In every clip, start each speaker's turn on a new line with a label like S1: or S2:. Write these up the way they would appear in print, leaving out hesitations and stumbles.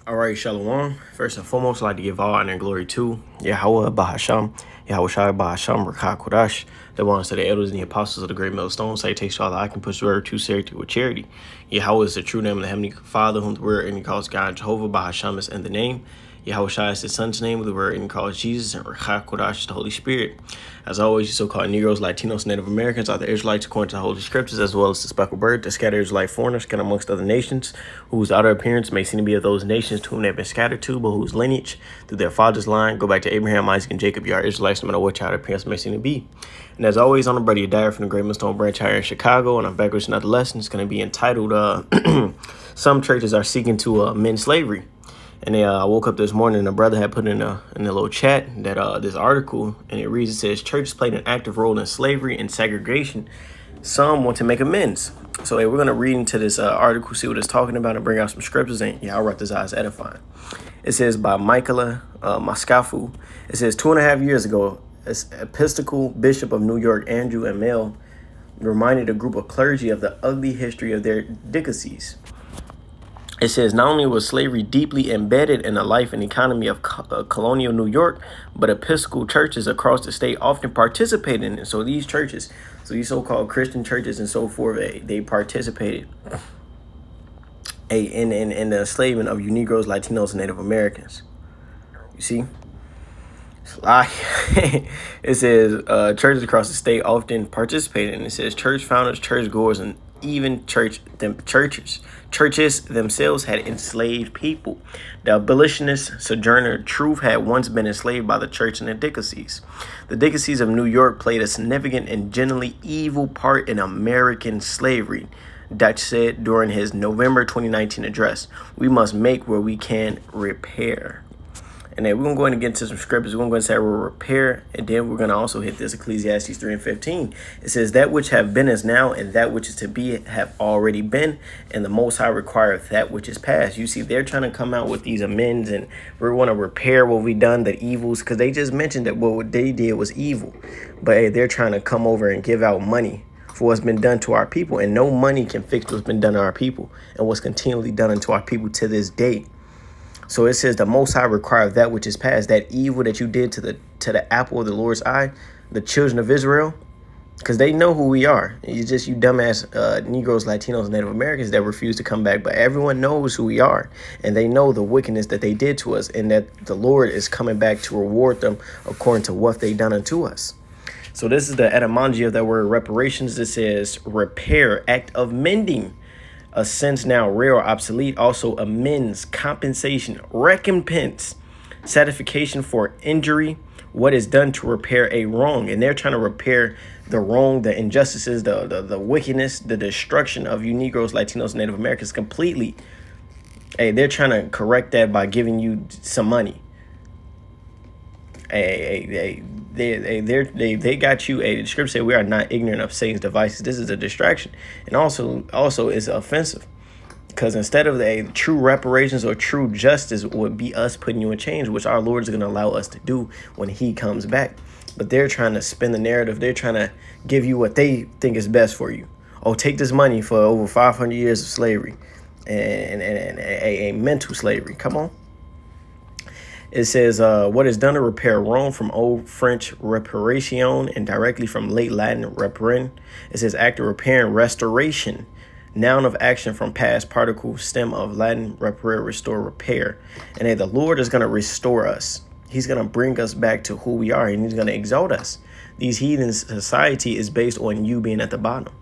S1: All right, Shalom. First and foremost, I'd like to give all honor and glory to Yahweh Bahasham, Yahweh Shai Bahasham, Rakah Kodash, the ones to the elders and the apostles of the great millstone. Salutations to all that I can push the word to charity with charity. Yahweh is the true name of the Heavenly Father, whom the word and he calls God. Jehovah Bahasham is in the name. Yahweh Shai is his son's name, the word and he calls Jesus, and Rakah Kodash is the Holy Spirit. As always, you so-called Negroes, Latinos, Native Americans are the Israelites according to the Holy Scriptures, as well as the speckled bird, the scattered Israelite foreigners, scattered amongst other nations, whose outer appearance may seem to be of those nations to whom they have been scattered to, but whose lineage, through their father's line, go back to Abraham, Isaac, and Jacob. You are Israelites, no matter what your outer appearance may seem to be. And as always, I'm the brother Yadira from the Great Millstone Branch here in Chicago, and I'm back with another lesson. It's going to be entitled, Some Churches Are Seeking to Amend Slavery. And I woke up this morning and a brother had put in a little chat that this article, and it reads, it says, churches played an active role in slavery and segregation. Some want to make amends. So we're going to read into this article, see what it's talking about, and bring out some scriptures, and I'll write this out as edifying. It says by Michaela Mascafu. It says 2.5 years ago, Episcopal Bishop of New York, Andrew M. Mell, reminded a group of clergy of the ugly history of their diocese. It says not only was slavery deeply embedded in the life and economy of colonial New York, but Episcopal churches across the state often participated in it. So these churches, so these so-called Christian churches and so forth, they participated in the enslavement of you Negroes, Latinos, and Native Americans. You see? It says churches across the state often participated, and it says church founders, church goers, and even churches themselves had enslaved people. The abolitionist Sojourner Truth had once been enslaved by the church in the diocese. The diocese of New York played a significant and generally evil part in American slavery. Dutch said during his November 2019 address, "We must make where we can repair." And then we're going to go ahead and get into some scriptures. We're going to go and say we'll repair, and then we're going to also hit this Ecclesiastes 3:15. It says, that which have been is now, and that which is to be have already been, and the Most High requireth that which is past. You see, they're trying to come out with these amends, and we want to repair what we done, the evils, because they just mentioned that what they did was evil. But hey, they're trying to come over and give out money for what's been done to our people, and no money can fix what's been done to our people and what's continually done unto our people to this day. So it says the Most High required that which is past, that evil that you did to the apple of the Lord's eye, the children of Israel, because they know who we are. It's just you dumbass Negroes, Latinos, Native Americans that refuse to come back. But everyone knows who we are, and they know the wickedness that they did to us, and that the Lord is coming back to reward them according to what they done unto us. So this is the etymology of that word reparations. It says repair, act of mending. A sense now rare or obsolete, also amends, compensation, recompense, satisfaction for injury, what is done to repair a wrong. And they're trying to repair the wrong, the injustices, the wickedness, the destruction of you Negroes, Latinos, Native Americans completely. Hey, they're trying to correct that by giving you some money. They got you. The scripture said we are not ignorant of Satan's devices. This is a distraction, and also is offensive, because instead of the true reparations or true justice would be us putting you in chains, which our Lord is going to allow us to do when He comes back. But they're trying to spin the narrative. They're trying to give you what they think is best for you. Oh, take this money for over 500 years of slavery and a mental slavery. Come on. It says, what is done to repair wrong, from Old French reparation and directly from late Latin reparend. It says act of repair and restoration. Noun of action from past participle stem of Latin reparare, restore, repair. And the Lord is going to restore us. He's going to bring us back to who we are, and He's going to exalt us. These heathen society is based on you being at the bottom.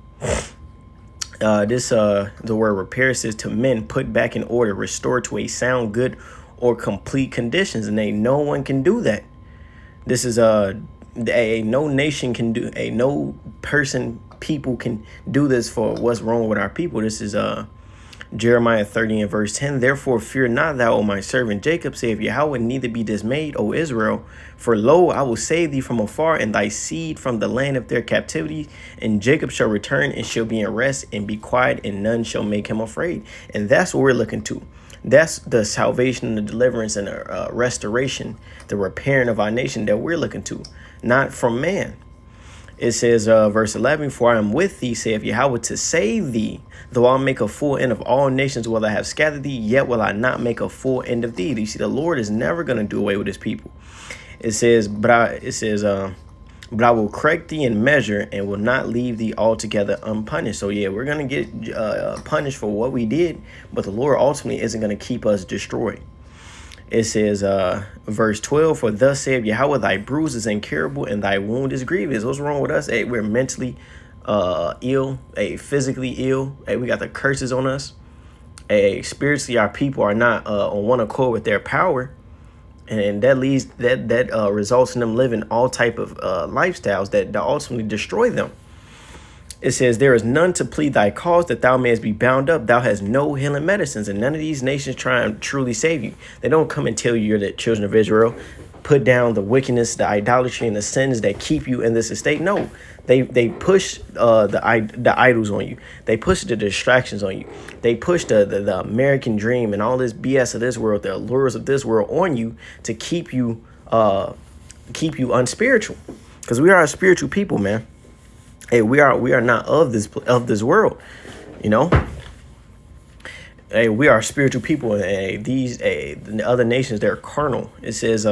S1: The word repair says to mend, put back in order, restore to a sound, good, or complete conditions, and no one can do that. This is no nation can do, no person, people can do this for what's wrong with our people. This is Jeremiah 30 and verse 10. Therefore fear not thou, O my servant Jacob, saith Yahweh, neither be dismayed, O Israel, for lo, I will save thee from afar, and thy seed from the land of their captivity. And Jacob shall return and shall be in rest and be quiet, and none shall make him afraid. And that's what we're looking to. That's the salvation and the deliverance and the restoration, the repairing of our nation that we're looking to, not from man. It says, verse 11, for I am with thee, saith Yahweh, to save thee. Though I'll make a full end of all nations, will I have scattered thee, yet will I not make a full end of thee. You see, the Lord is never going to do away with his people. It says, but I will correct thee in measure and will not leave thee altogether unpunished. So yeah, we're going to get punished for what we did, but the Lord ultimately isn't going to keep us destroyed. It says, verse 12, for thus saith Yahweh, thy bruise is incurable and thy wound is grievous. What's wrong with us? Hey, we're mentally ill, physically ill. Hey, we got the curses on us. Hey, spiritually, our people are not on one accord with their power. And that leads that results in them living all type of lifestyles that ultimately destroy them. It says, there is none to plead thy cause that thou mayest be bound up. Thou hast no healing medicines, and none of these nations try and truly save you. They don't come and tell you you're the children of Israel. Put down the wickedness, the idolatry, and the sins that keep you in this estate. No, they push the idols on you. They push the distractions on you. They push the American dream and all this BS of this world, the allures of this world on you to keep you unspiritual. Because we are a spiritual people, man. Hey, we are not of this world, you know. Hey, we are spiritual people, and the other nations, they're carnal. It says,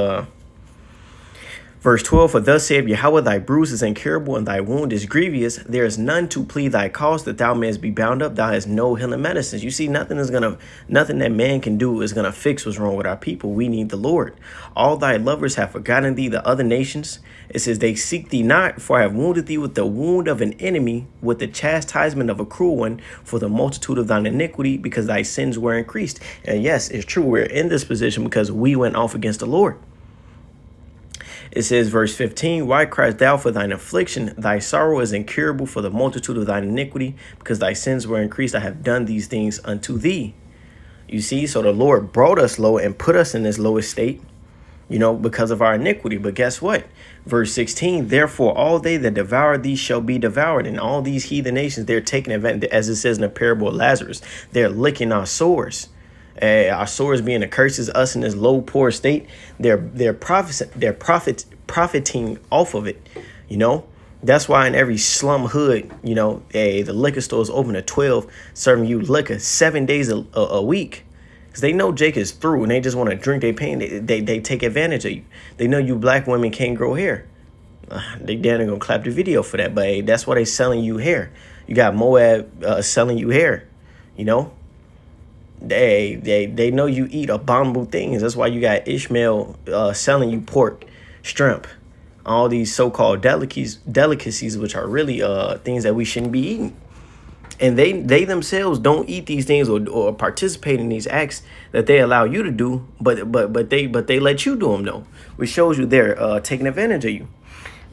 S1: verse 12, for thus saith Yahweh, thy bruise is incurable and thy wound is grievous. There is none to plead thy cause that thou mayest be bound up. Thou hast no healing medicines. You see, nothing that man can do is gonna fix what's wrong with our people. We need the Lord. All thy lovers have forgotten thee, the other nations. It says, they seek thee not, for I have wounded thee with the wound of an enemy, with the chastisement of a cruel one, for the multitude of thine iniquity, because thy sins were increased. And yes, it's true, we're in this position because we went off against the Lord. It says, verse 15, why criest thou for thine affliction? Thy sorrow is incurable for the multitude of thine iniquity, because thy sins were increased. I have done these things unto thee. You see, so the Lord brought us low and put us in this lowest state, you know, because of our iniquity. But guess what? Verse 16, therefore all they that devour thee shall be devoured. And all these heathen nations, they're taking advantage, as it says in the parable of Lazarus, they're licking our sores. Our sores being the curses, us in this low, poor state, they're profiting off of it, you know. That's why in every slum hood, you know, the liquor stores open at 12, serving you liquor 7 days a week. Because they know Jake is through and they just want to drink their pain. They take advantage of you. They know you black women can't grow hair. They damn gonna clap the video for that, but hey, that's why they selling you hair. You got Moab selling you hair, you know. They know you eat abominable things. That's why you got Ishmael selling you pork, shrimp, all these so-called delicacies, which are really things that we shouldn't be eating. And they themselves don't eat these things or participate in these acts that they allow you to do, but they let you do them though, which shows you they're taking advantage of you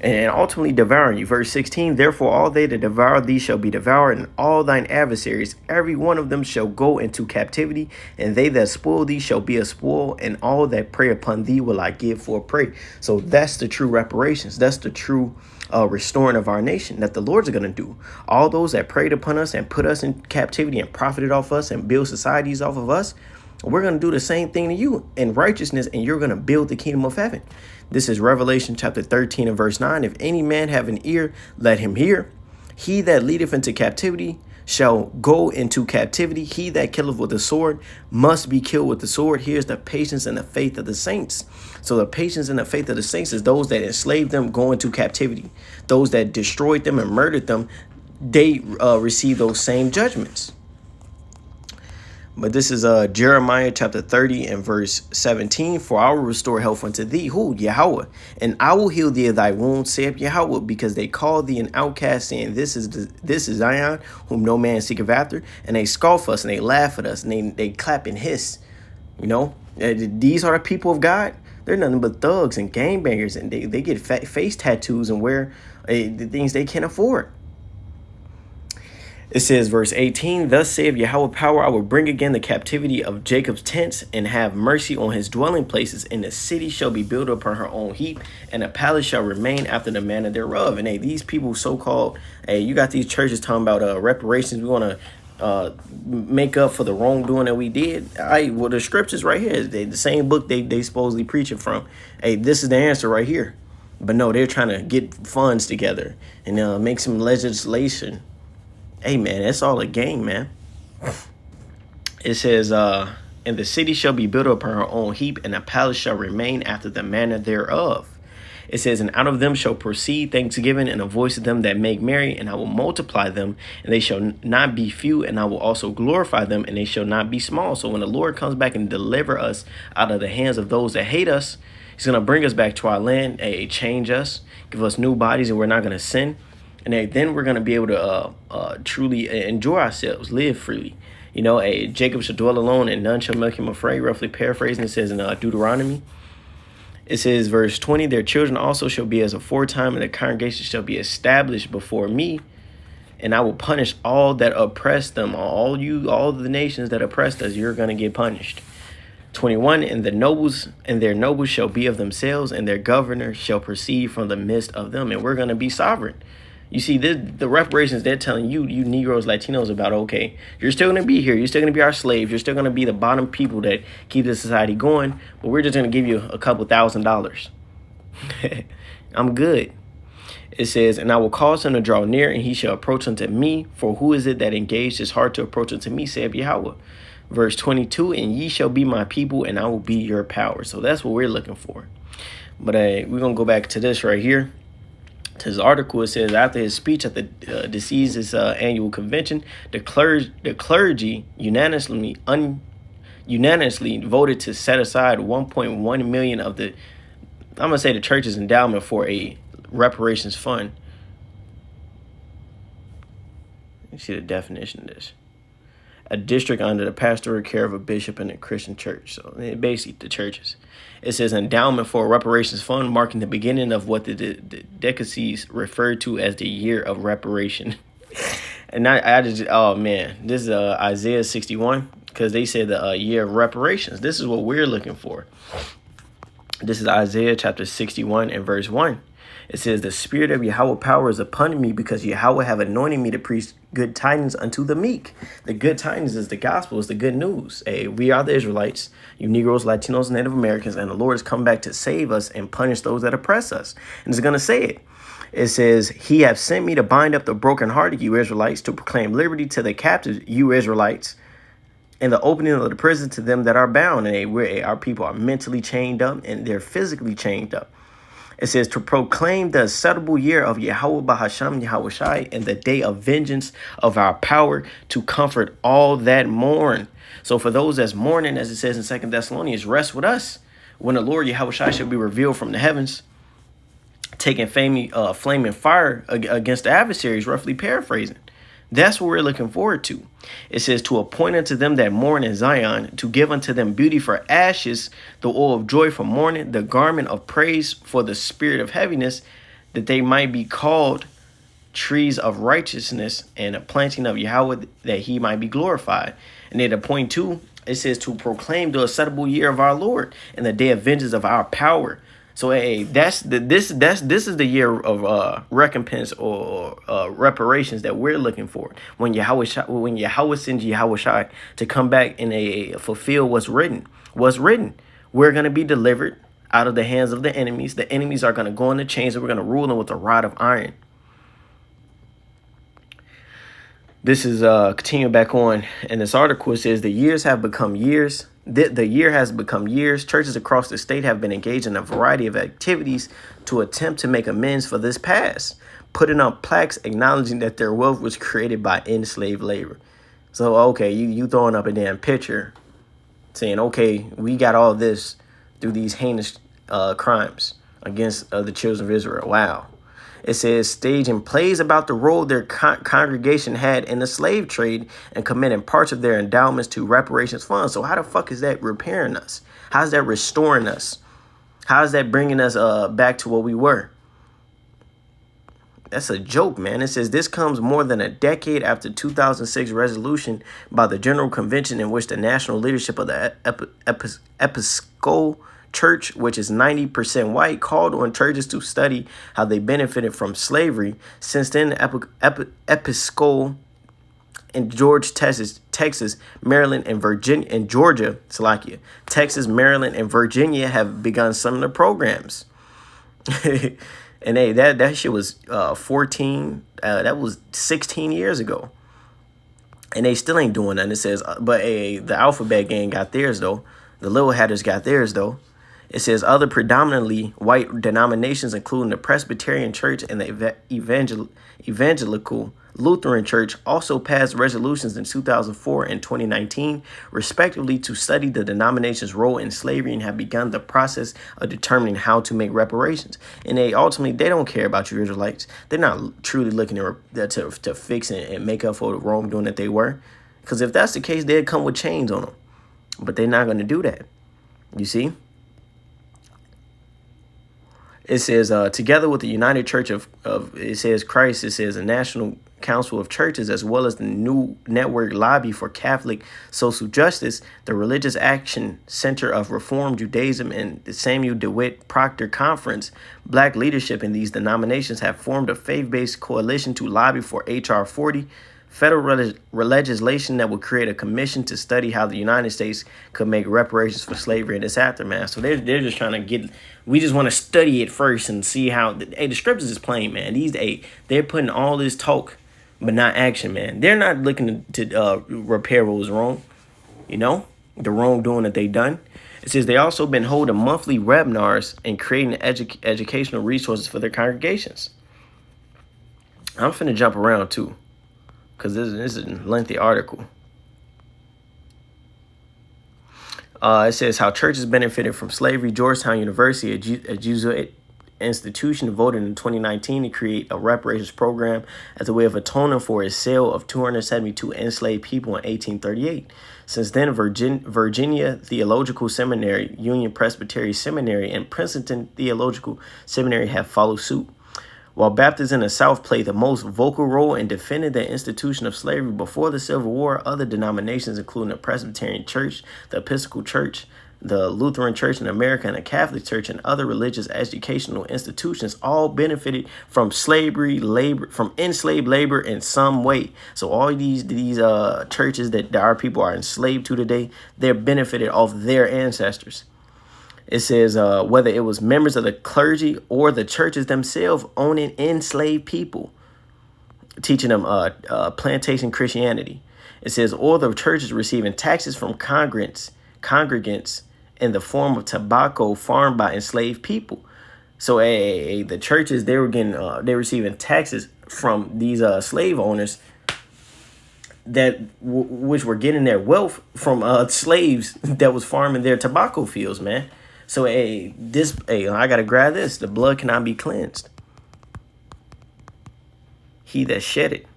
S1: and ultimately devouring you. Verse 16, therefore all they that devour thee shall be devoured, and all thine adversaries, every one of them shall go into captivity, and they that spoil thee shall be a spoil, and all that prey upon thee will I give for a prey. So that's the true reparations. That's the true restoring of our nation that the Lord's going to do. All those that preyed upon us and put us in captivity and profited off us and build societies off of us, we're going to do the same thing to you in righteousness, and you're going to build the kingdom of heaven. This is Revelation chapter 13 and verse 9. If any man have an ear, let him hear. He that leadeth into captivity shall go into captivity. He that killeth with the sword must be killed with the sword. Here's the patience and the faith of the saints. So the patience and the faith of the saints is those that enslaved them go into captivity. Those that destroyed them and murdered them, they receive those same judgments. But this is Jeremiah chapter 30 and verse 17. For I will restore health unto thee, who? Yahweh. And I will heal thee of thy wounds, saith Yahweh, because they call thee an outcast, saying, This is Zion, whom no man seeketh after. And they scoff us and they laugh at us and they clap and hiss. You know, these are the people of God. They're nothing but thugs and gangbangers, and they get face tattoos and wear the things they can't afford. It says, verse 18, thus saith Yahweh power, I will bring again the captivity of Jacob's tents and have mercy on his dwelling places, and the city shall be built upon her own heap, and the palace shall remain after the manner thereof. And these people so-called, you got these churches talking about reparations. We want to make up for the wrongdoing that we did. Well, the scriptures right here, the same book they supposedly preaching from. This is the answer right here. But no, they're trying to get funds together and make some legislation. Hey, man, that's all a game, man. It says, and the city shall be built upon her own heap, and the palace shall remain after the manner thereof. It says, and out of them shall proceed thanksgiving and a voice of them that make merry, and I will multiply them, and they shall not be few, and I will also glorify them, and they shall not be small. So when the Lord comes back and deliver us out of the hands of those that hate us, he's going to bring us back to our land, change us, give us new bodies, and we're not going to sin. And then we're going to be able to truly enjoy ourselves, live freely. Jacob shall dwell alone, and none shall make him afraid. Roughly paraphrasing, it says in Deuteronomy. It says, verse 20, their children also shall be as aforetime, and the congregation shall be established before me, and I will punish all that oppress them. All the nations that oppressed us, you're going to get punished. 21, and their nobles shall be of themselves, and their governor shall proceed from the midst of them, and we're going to be sovereign. You see, the reparations they're telling you Negroes, Latinos about, okay, you're still going to be here. You're still going to be our slaves. You're still going to be the bottom people that keep the society going. But we're just going to give you a couple $1,000s. I'm good. It says, and I will cause him to draw near, and he shall approach unto me. For who is it that engaged his heart to approach unto me, saith Yahweh. Verse 22, and ye shall be my people, and I will be your power. So that's what we're looking for. But we're going to go back to this right here. To his article, it says, after his speech at the deceased's annual convention, the clergy unanimously voted to set aside 1.1 million of the, I'm gonna say, the church's endowment for a reparations fund. You see the definition of this: a district under the pastoral care of a bishop in a Christian church. So basically, the churches. It says endowment for a reparations fund, marking the beginning of what the decacies referred to as the year of reparation. And I just, oh man, this is Isaiah 61, because they said the year of reparations. This is what we're looking for. This is Isaiah chapter 61 and verse 1. It says, the spirit of Yahweh power is upon me, because Yahweh have anointed me to preach good tidings unto the meek. The good tidings is the gospel, is the good news. Hey, we are the Israelites, you Negroes, Latinos, Native Americans, and the Lord has come back to save us and punish those that oppress us. And it's going to say it. It says, he have sent me to bind up the brokenhearted, you Israelites, to proclaim liberty to the captives, you Israelites, and the opening of the prison to them that are bound. And our people are mentally chained up, and they're physically chained up. It says to proclaim the acceptable year of Yahweh Bahasham Yahweh Shai, and the day of vengeance of our power, to comfort all that mourn. So for those that's mourning, as it says in 2 Thessalonians, rest with us when the Lord Yahweh Shai shall be revealed from the heavens, taking flaming fire against the adversaries, roughly paraphrasing. That's what we're looking forward to. It says to appoint unto them that mourn in Zion, to give unto them beauty for ashes, the oil of joy for mourning, the garment of praise for the spirit of heaviness, that they might be called trees of righteousness and a planting of Yahweh, that he might be glorified. And then at point 2, it says to proclaim the acceptable year of our Lord and the day of vengeance of our power. So hey, this is the year of recompense or reparations that we're looking for. When Yahweh sends Yahweh Shai to come back and fulfill what's written. We're going to be delivered out of the hands of the enemies. The enemies are going to go in the chains, and we're going to rule them with a rod of iron. This is continuing back on in this article. It says the years have become years. The year has become years. Churches across the state have been engaged in a variety of activities to attempt to make amends for this past, putting up plaques acknowledging that their wealth was created by enslaved labor. So, okay, you throwing up a damn picture saying, okay, we got all this through these heinous crimes against the children of Israel. Wow. It says staging plays about the role their congregation had in the slave trade and committing parts of their endowments to reparations funds. So how the fuck is that repairing us? How's that restoring us? How's that bringing us back to what we were? That's a joke, man. It says this comes more than a decade after 2006 resolution by the General Convention, in which the national leadership of the Episcopal Church, which is 90% white, called on churches to study how they benefited from slavery. Since then, Episcopal in Texas, Maryland, and Virginia, and Georgia, Texas, Maryland, and Virginia have begun similar programs. And hey, that shit was 14. That was 16 years ago, and they still ain't doing nothing. It says, but hey, the Alphabet Gang got theirs though. The Little Hatters got theirs though. It says other predominantly white denominations, including the Presbyterian Church and the Evangelical Lutheran Church, also passed resolutions in 2004 and 2019, respectively, to study the denomination's role in slavery and have begun the process of determining how to make reparations. And they don't care about you Israelites. They're not truly looking to fix and make up for the wrongdoing that they were. Because if that's the case, they'd come with chains on them. But they're not going to do that. You see? It says, together with the United Church of it says Christ, it says a National Council of Churches, as well as the New Network Lobby for Catholic Social Justice, the Religious Action Center of Reform Judaism, and the Samuel DeWitt Proctor Conference, black leadership in these denominations have formed a faith-based coalition to lobby for H.R. 40, federal legislation that will create a commission to study how the United States could make reparations for slavery and its aftermath. So they're just trying to get. We just want to study it first and see how. The scriptures is plain, man. They're putting all this talk, but not action, man. They're not looking to repair what was wrong. The wrongdoing that they done. It says they also been holding monthly webinars and creating educational resources for their congregations. I'm finna jump around too, because this is a lengthy article. It says how churches benefited from slavery. Georgetown University, a Jesuit institution, voted in 2019 to create a reparations program as a way of atoning for its sale of 272 enslaved people in 1838. Since then, Virginia Theological Seminary, Union Presbyterian Seminary, and Princeton Theological Seminary have followed suit. While Baptists in the South played the most vocal role in defending the institution of slavery before the Civil War, other denominations, including the Presbyterian Church, the Episcopal Church, the Lutheran Church in America, and the Catholic Church, and other religious educational institutions, all benefited from from enslaved labor in some way. So all these churches that our people are enslaved to today, they're benefited off their ancestors. It says whether it was members of the clergy or the churches themselves owning enslaved people, teaching them plantation Christianity. It says all the churches receiving taxes from congregants in the form of tobacco farmed by enslaved people. So the churches, they were receiving taxes from these slave owners which were getting their wealth from slaves that was farming their tobacco fields, man. So, I gotta grab this. The blood cannot be cleansed. He that shed it.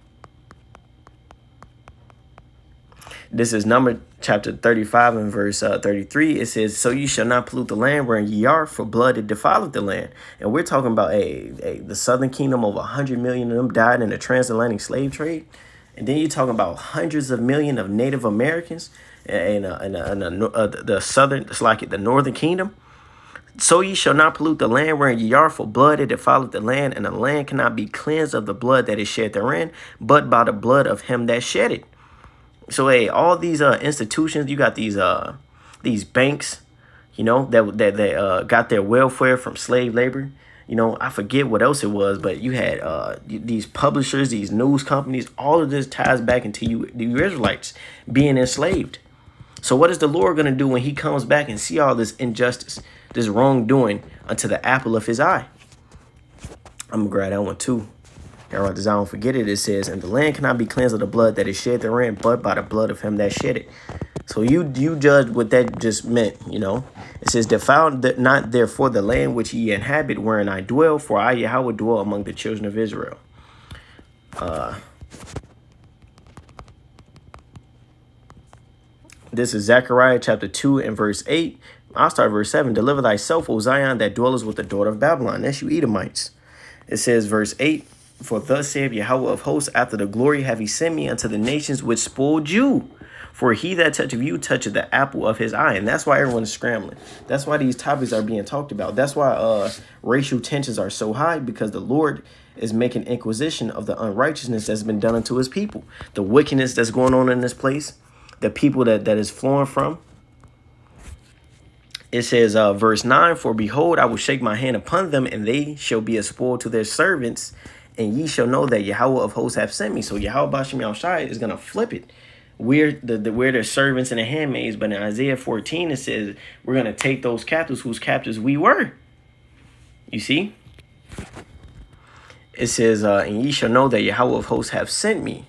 S1: This is Numbers chapter 35 and verse 33. It says, so you shall not pollute the land wherein ye are, for blood it defileth the land. And we're talking about the southern kingdom, over 100 million of them died in the transatlantic slave trade. And then you're talking about hundreds of millions of Native Americans in the southern, it's like the northern kingdom. So ye shall not pollute the land wherein ye are, for blood it defileth the land, and the land cannot be cleansed of the blood that is shed therein, but by the blood of him that shed it. So all these institutions, you got these banks, that got their welfare from slave labor. I forget what else it was, but you had these publishers, these news companies. All of this ties back into the Israelites being enslaved. So what is the Lord going to do when he comes back and see all this injustice, this wrongdoing unto the apple of his eye? I'm going to grab that one too. I write this down, don't forget it. It says, and the land cannot be cleansed of the blood that is shed therein, but by the blood of him that shed it. So you judge what that just meant, It says, defile not therefore the land which ye inhabit, wherein I dwell, for I, Yahweh, dwell among the children of Israel. This is Zechariah chapter 2 and verse 8. I'll start verse 7. Deliver thyself, O Zion, that dwellest with the daughter of Babylon. That's you Edomites. It says verse 8. For thus saith Yahweh of hosts, after the glory have he sent me unto the nations which spoiled you. For he that toucheth you toucheth the apple of his eye. And that's why everyone's scrambling. That's why these topics are being talked about. That's why racial tensions are so high, because the Lord is making inquisition of the unrighteousness that's been done unto his people. The wickedness that's going on in this place. The people that is flowing from. It says, verse 9, for behold, I will shake my hand upon them, and they shall be a spoil to their servants, and ye shall know that Yahweh of hosts have sent me. So Yahweh Bashim Yahushai is going to flip it. We're their servants and the handmaids, but in Isaiah 14, it says we're going to take those captives whose captives we were. You see? It says, and ye shall know that Yahweh of hosts have sent me.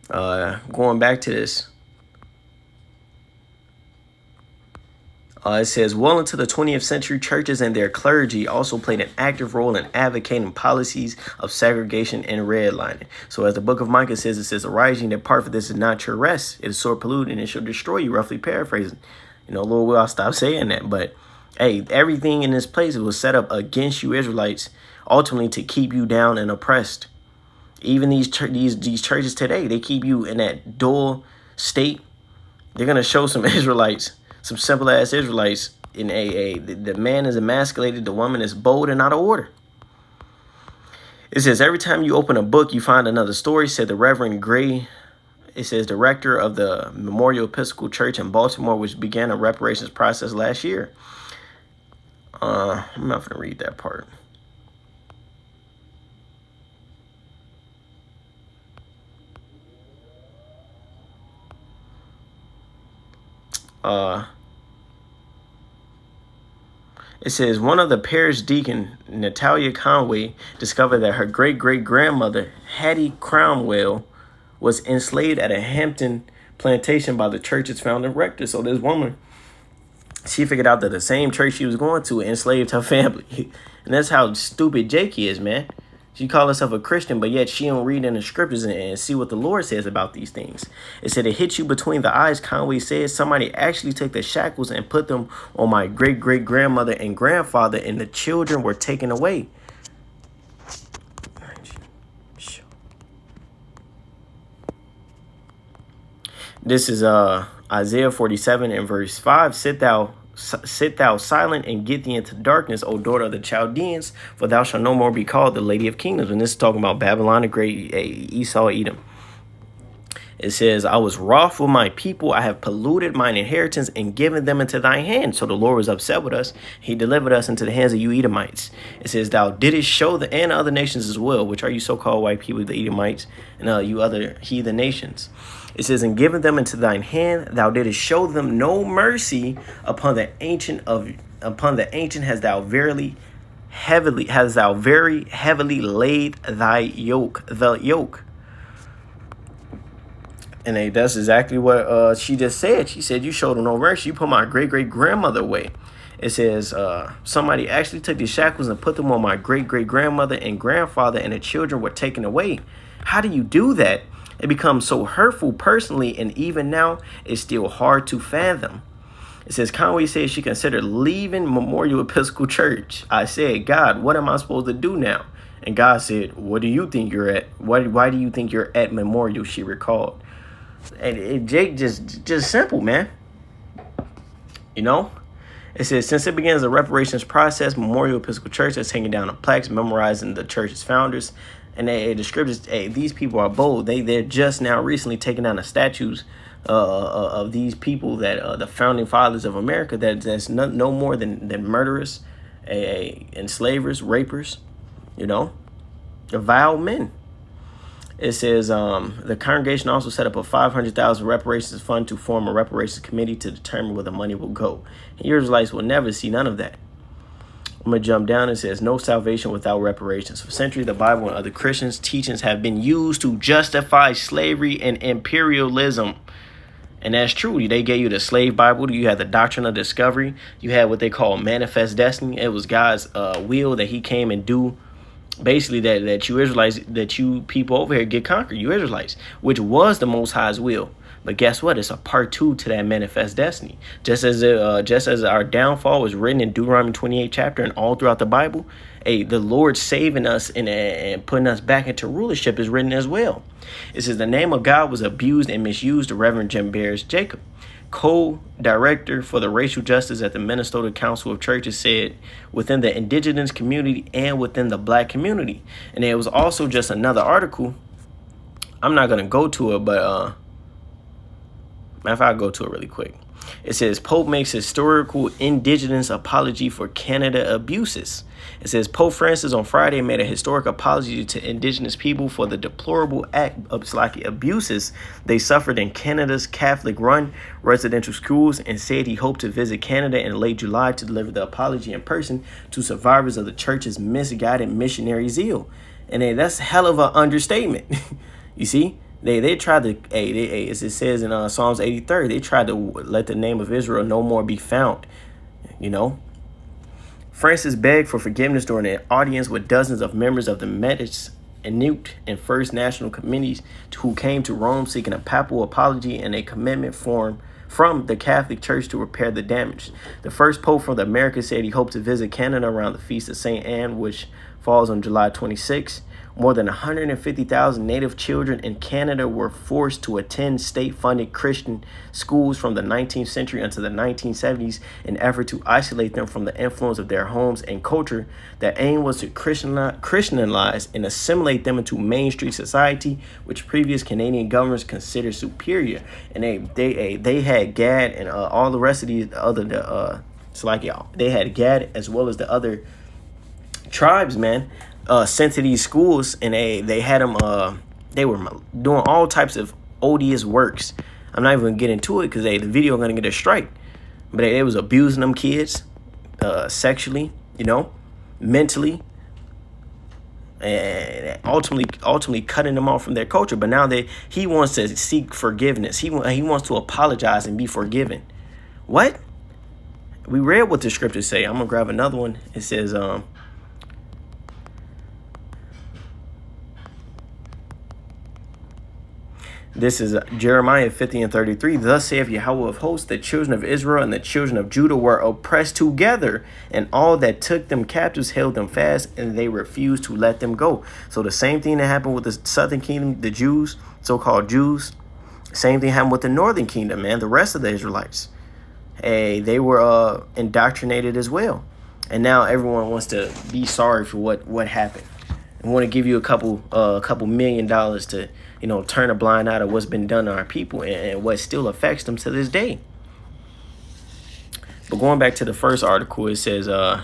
S1: Going back to this. It says, well into the 20th century, churches and their clergy also played an active role in advocating policies of segregation and redlining. So as the book of Micah says, it says, arise ye, depart, for this is not your rest. It is sore polluted, and it shall destroy you, roughly paraphrasing. You know, Lord will, I'll stop saying that. But, hey, everything in this place was set up against you Israelites, ultimately to keep you down and oppressed. Even these churches today, they keep you in that dual state. They're going to show some Israelites, some simple ass Israelites in AA. The man is emasculated, the woman is bold and out of order. It says, every time you open a book, you find another story, said the Reverend Gray. It says, director of the Memorial Episcopal Church in Baltimore, which began a reparations process last year. I'm not going to read that part. It says, one of the parish deacon, Natalia Conway, discovered that her great-great-grandmother, Hattie Cromwell, was enslaved at a Hampton plantation by the church's founding rector. So this woman, she figured out that the same church she was going to enslaved her family. And that's how stupid Jakey is, man. She called herself a Christian, but yet she don't read in the scriptures and see what the Lord says about these things. It said, it hit you between the eyes, Conway said. Somebody actually took the shackles and put them on my great-great-grandmother and grandfather, and the children were taken away. This is Isaiah 47 and verse 5. Sit thou silent and get thee into darkness, O daughter of the Chaldeans, for thou shalt no more be called the Lady of Kingdoms. And this is talking about Babylon the Great, Esau, Edom. It says, I was wroth with my people. I have polluted mine inheritance and given them into thy hand. So the Lord was upset with us. He delivered us into the hands of you Edomites. It says, thou didst show the and other nations as well, which are you so-called white people, the Edomites, and you other heathen nations. It says, and given them into thine hand, thou didst show them no mercy upon the ancient hast thou very heavily laid thy the yoke. And that's exactly what she just said. She said, you showed them no mercy. You put my great-great-grandmother away. It says, somebody actually took the shackles and put them on my great-great-grandmother and grandfather, and the children were taken away. How do you do that? It becomes so hurtful personally, and even now, it's still hard to fathom. It says, Conway says she considered leaving Memorial Episcopal Church. I said, God, what am I supposed to do now? And God said, what do you think you're at? Why do you think you're at Memorial, she recalled. And Jake just simple, man. You know? It says, since it begins the reparations process, Memorial Episcopal Church has taken down the plaques memorizing the church's founders. And the scriptures, these people are bold. They're just now recently taking down the statues of these people that the founding fathers of America, that's no more than murderers, enslavers, rapers, you know, vile men. It says the congregation also set up a $500,000 reparations fund to form a reparations committee to determine where the money will go. And Israelites will never see none of that. I'm going to jump down. It says, no salvation without reparations. For centuries, the Bible and other Christians' teachings have been used to justify slavery and imperialism. And that's true. They gave you the slave Bible. You had the doctrine of discovery. You had what they call manifest destiny. It was God's will that he came and do. Basically, that you Israelites, that you people over here get conquered, you Israelites, which was the Most High's will. But guess what? It's a part 2 to that manifest destiny. Just as our downfall was written in Deuteronomy 28 chapter and all throughout the Bible, the Lord saving us and putting us back into rulership is written as well. It says the name of God was abused and misused. The Reverend Jim Bears Jacob, co-director for the racial justice at the Minnesota Council of Churches, said within the indigenous community and within the black community. And there was also just another article. I'm not going to go to it, but matter of fact, I'll go to it really quick. It says Pope makes historical indigenous apology for Canada abuses. It says Pope Francis on Friday made a historic apology to indigenous people for the deplorable act of abuses they suffered in Canada's Catholic-run residential schools, and said he hoped to visit Canada in late July to deliver the apology in person to survivors of the church's misguided missionary zeal. And that's hell of an understatement. You see? They tried to, as it says in Psalms 83, they tried to let the name of Israel no more be found. You know? Francis begged for forgiveness during an audience with dozens of members of the Metis, Inuit, and First National committees who came to Rome seeking a papal apology and a commitment from the Catholic Church to repair the damage. The first pope from the Americas said he hoped to visit Canada around the Feast of St. Anne, which falls on July 26. More than 150,000 Native children in Canada were forced to attend state-funded Christian schools from the 19th century until the 1970s in an effort to isolate them from the influence of their homes and culture. Their aim was to Christianize and assimilate them into mainstream society, which previous Canadian governments considered superior. And they had GAD and all the rest of these other they had GAD as well as the other tribes, man. Sent to these schools, and they had them they were doing all types of odious works. I'm not even gonna get into it because the video gonna get a strike, but they was abusing them kids sexually, mentally, and ultimately cutting them off from their culture. But now he wants to seek forgiveness. He wants to apologize and be forgiven. What? We read what the scriptures say. I'm gonna grab another one. It says this is Jeremiah 50:33. Thus saith Yahweh of hosts, the children of Israel and the children of Judah were oppressed together, and all that took them captives held them fast, and they refused to let them go. So the same thing that happened with the southern kingdom, the Jews, so-called Jews, same thing happened with the northern kingdom, man, the rest of the Israelites. They were indoctrinated as well. And now everyone wants to be sorry for what happened. And want to give you a couple $1 million to turn a blind eye to what's been done to our people and what still affects them to this day. But going back to the first article, it says the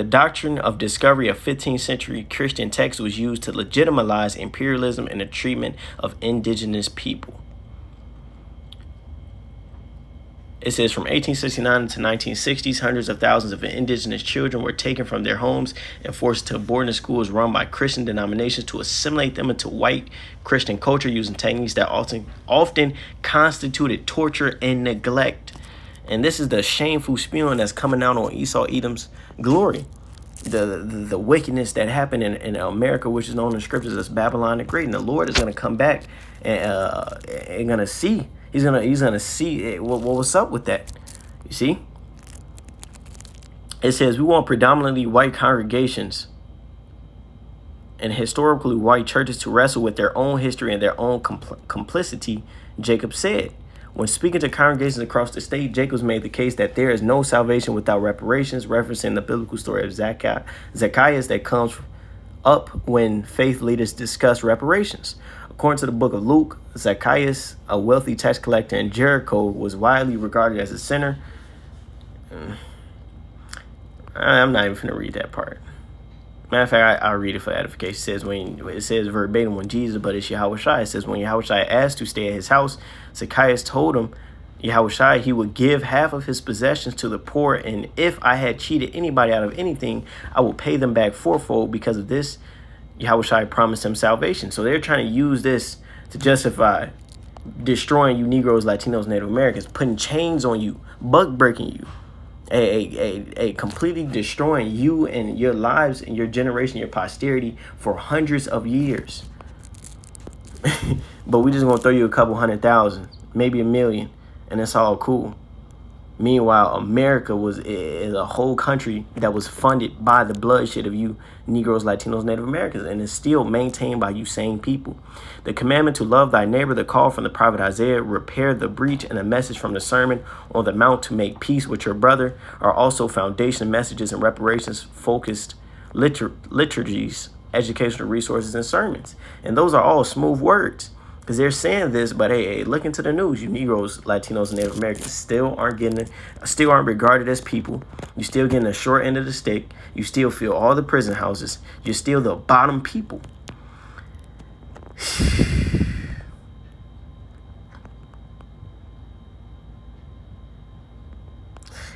S1: doctrine of discovery of 15th century Christian texts was used to legitimize imperialism and the treatment of indigenous people. It says from 1869 to 1960s, hundreds of thousands of indigenous children were taken from their homes and forced to boarding schools run by Christian denominations to assimilate them into white Christian culture using techniques that often constituted torture and neglect. And this is the shameful spewing that's coming out on Esau Edom's glory. The wickedness that happened in America, which is known in scriptures as Babylon the Great. And the Lord is going to come back and going to see. He's gonna see what's up with that. You see? It says we want predominantly white congregations and historically white churches to wrestle with their own history and their own complicity, Jacob said. When speaking to congregations across the state, Jacobs made the case that there is no salvation without reparations, referencing the biblical story of Zacchaeus that comes up when faith leaders discuss reparations. According to the book of Luke, Zacchaeus, a wealthy tax collector in Jericho, was widely regarded as a sinner. I'm not even going to read that part. Matter of fact, I'll read it for edification. It says verbatim when Jesus, but it's Yahushua. It says when Yahushua asked to stay at his house, Zacchaeus told him, Yahushua, he would give half of his possessions to the poor, and if I had cheated anybody out of anything, I will pay them back fourfold. Because of this, Yahushua promised him salvation. So they're trying to use this to justify destroying you Negroes, Latinos, Native Americans, putting chains on you, buck breaking you, a completely destroying you and your lives and your generation, your posterity for hundreds of years. But we just gonna throw you a couple 100,000, maybe 1 million, and it's all cool. Meanwhile, America is a whole country that was funded by the bloodshed of you Negroes, Latinos, Native Americans, and is still maintained by you same people. The commandment to love thy neighbor, the call from the prophet Isaiah, repair the breach, and a message from the Sermon on the Mount to make peace with your brother are also foundation messages and reparations-focused liturgies, educational resources, and sermons. And those are all smooth words. Because they're saying this, but hey, look into the news. You Negroes, Latinos, and Native Americans still aren't regarded as people. You still getting the short end of the stick. You still fill all the prison houses. You're still the bottom people.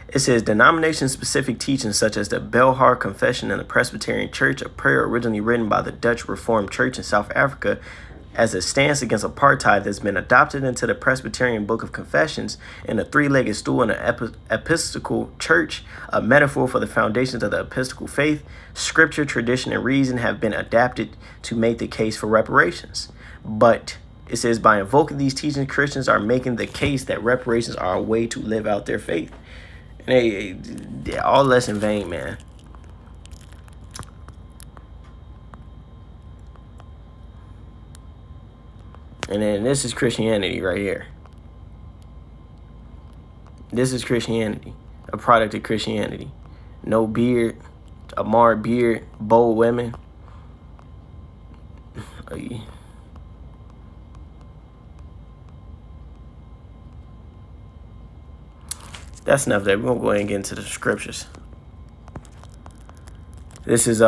S1: It says denomination-specific teachings such as the Belhar Confession and the Presbyterian Church, a prayer originally written by the Dutch Reformed Church in South Africa as a stance against apartheid, that's been adopted into the Presbyterian Book of Confessions and the three-legged stool in the Episcopal Church, a metaphor for the foundations of the Episcopal faith. Scripture, tradition, and reason have been adapted to make the case for reparations. But it says by invoking these teachings, Christians are making the case that reparations are a way to live out their faith. Hey, all less in vain, man. And then this is Christianity right here. This is Christianity, a product of Christianity. No beard, a marred beard, bold women. That's enough there. We're going to go ahead and get into the scriptures. This is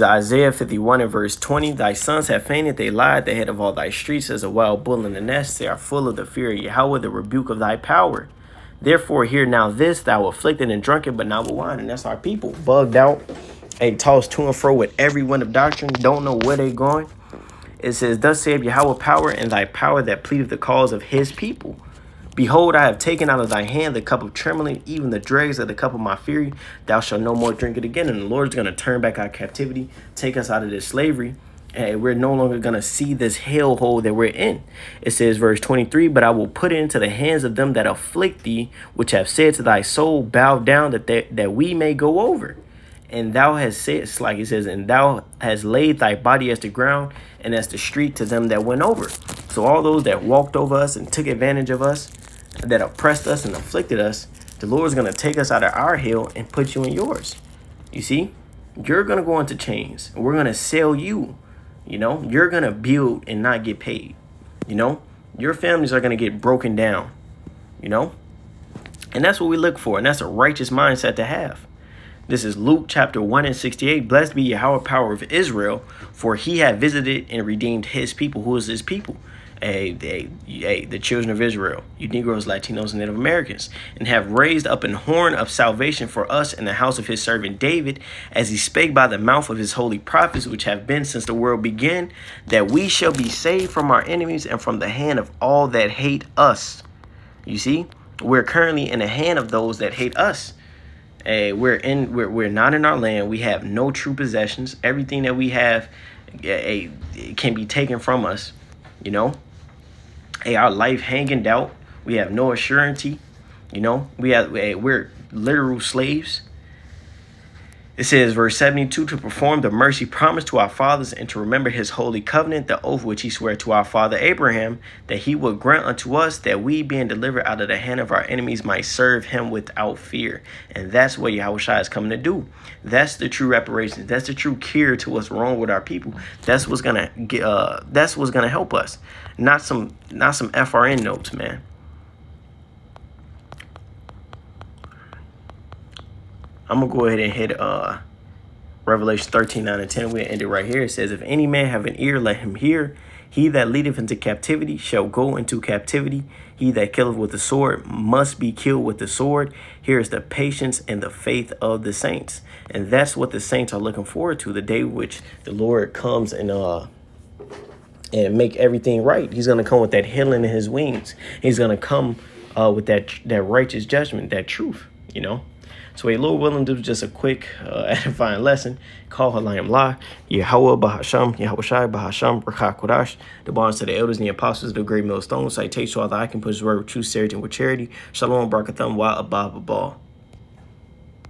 S1: Isaiah 51 and verse 20. Thy sons have fainted, they lied, the head of all thy streets as a wild bull in the nest. They are full of the fear of Yahweh, the rebuke of thy power. Therefore hear now this, thou afflicted and drunken, but not with wine. And that's our people, bugged out, tossed to and fro with every wind of doctrine, don't know where they going. It says, thus saith Yahweh power, and thy power that pleadeth the cause of his people. Behold, I have taken out of thy hand the cup of trembling, even the dregs of the cup of my fury. Thou shalt no more drink it again. And the Lord's going to turn back our captivity, take us out of this slavery. And we're no longer going to see this hellhole that we're in. It says, verse 23, but I will put it into the hands of them that afflict thee, which have said to thy soul, bow down that we may go over. And thou hast said, it's like it says, and thou hast laid thy body as the ground and as the street to them that went over. So all those that walked over us and took advantage of us, that oppressed us and afflicted us, the Lord's going to take us out of our hill and put you in yours. You see, you're going to go into chains. We're going to sell you. You know, you're going to build and not get paid. You know, your families are going to get broken down. You know, and that's what we look for. And that's a righteous mindset to have. This is Luke chapter 1 and 68. Blessed be Yahweh power of Israel, for he had visited and redeemed his people. Who is his people? The children of Israel, you Negroes, Latinos, and Native Americans, and have raised up an horn of salvation for us in the house of his servant David, as he spake by the mouth of his holy prophets, which have been since the world began, that we shall be saved from our enemies and from the hand of all that hate us. You see, we're currently in the hand of those that hate us. We're not in our land. We have no true possessions. Everything that we have can be taken from us. You know, our life hanging doubt. We have no assurance. You know, we're literal slaves. It says, verse 72, to perform the mercy promised to our fathers and to remember his holy covenant, the oath which he sware to our father Abraham, that he would grant unto us that we, being delivered out of the hand of our enemies, might serve him without fear. And that's what Yahushua is coming to do. That's the true reparations. That's the true cure to what's wrong with our people. That's what's gonna help us. Not some FRN notes, man. I'm going to go ahead and hit Revelation 13, 9 and 10. We'll end it right here. It says, if any man have an ear, let him hear. He that leadeth into captivity shall go into captivity. He that killeth with the sword must be killed with the sword. Here is the patience and the faith of the saints. And that's what the saints are looking forward to, the day which the Lord comes and make everything right. He's going to come with that healing in his wings. He's going to come with that righteous judgment, that truth, you know. So, Lord willing, this was just a quick edifying lesson. Call Halayim La, Yahweh Bahasham, Yahweh Shai Bahasham, Rakha Kodash, the bonds to the elders and the apostles of the great millstone. Citation, all that I can put his word with true sincerity and with charity. Shalom, Barakatham, Wa Abba Babal.